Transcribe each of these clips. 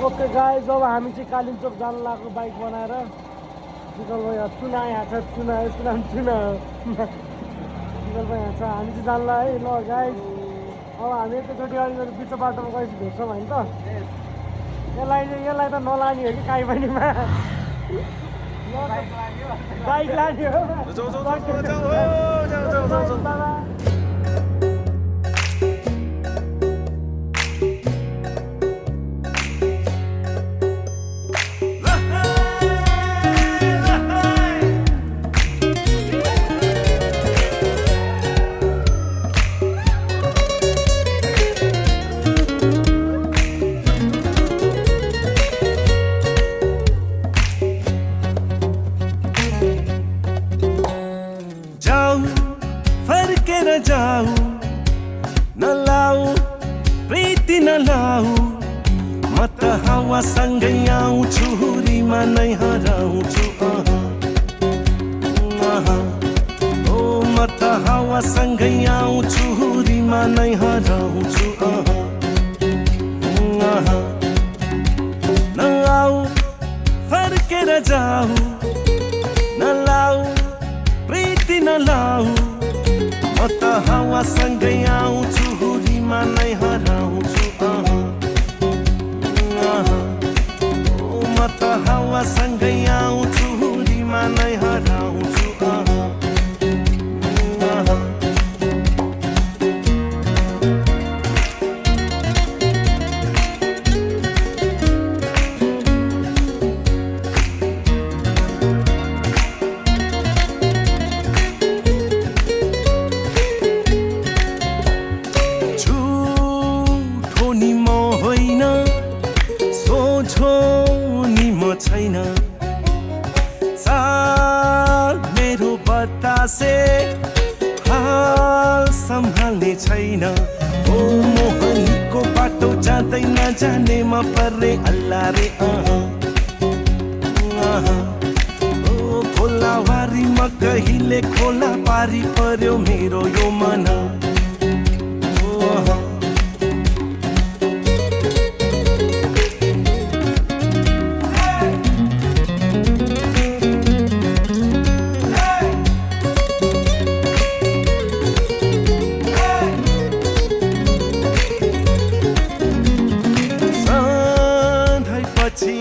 Okay guys, अब हामी चाहिँ कालिम्पोङ जान लागेको बाइक बनाएर विकल्प यहाँ चुना यहाँ छ चुना चुना चुना विकल्प यहाँ छ हामी चाहिँ जान्ला है ल गाइस। अब हामी एकैचोटि अलिकति बिच बाटोमा गएपछि भेट्छौँ होइन त। यसलाई त नलाने हो कि काहीँ पनि बाइक लाने हो। जाऊ नलाऊ प्रीति नलाऊ म त हावासँगै आउँछु हुरीमा नै हराउँछु ओ म त हावासँगै आउँछु हुरीमा नै हराउँछु नलाऊ फर्केर जाऊ नलाऊ प्रीति नलाऊ म त हावासँगै आउँछु हुरीमा नै हराउँछु म त हावासँगै आउँछु हुरीमा नै हराउँछु छैन चाल मेरो बतासे हाल सम्हाल्ने छैन ओ मोहनीको बाटो जाँदै नजानेमा पर्ने अल्लाह रे ओ खोलावारीमा कहिले खोला पारी पर्यो मेरो यो मन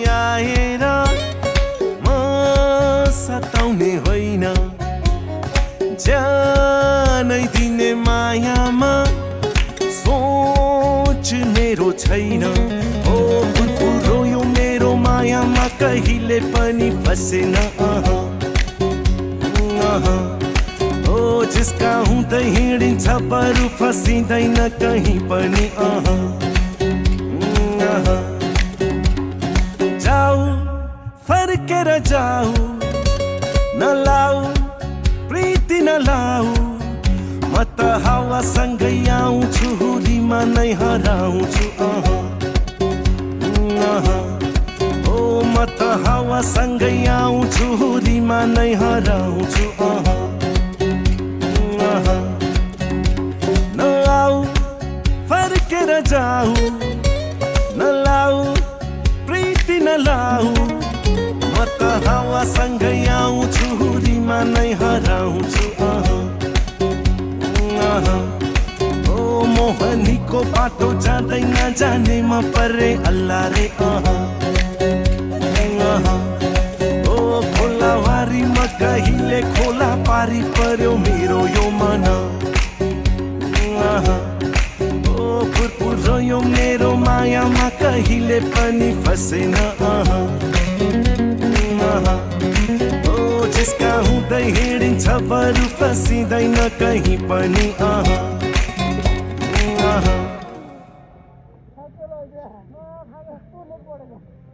आएर म सताउने होइन जानै दिने मायामा सोच मेरो छैन ओ रोयो मेरो मायामा कहिले पनि फसेन ओ जिसका हुँदै हिँडिन्छ बरु फसिँदैन कहीँ पनि जाऊ फर्केर जाऊ नलाऊ प्रीति नलाऊ म त हावासँगै आउँछु हुरीमा नै हराउँछु ओ म त हावासँगै आउँछु हुरीमा नै हराउँछु नलाऊ फर्केर जाऊ नलाऊ नलाऊ म त हावासँगै आउँछु हुरीमा नै हराउँछु ओ मोहनीको बाटो जाँदै नजानेमा पर्ने अल्लाह रे ओ खोलावारीमा कहिले खोला पारी पर्यो मेरो यो मन रोयो मेरो मायामा कहिले पनि फसेन ओ जिसका हुँदै हिँडिन्छ बरु फसिँदैन कहीँ पनि Gracias.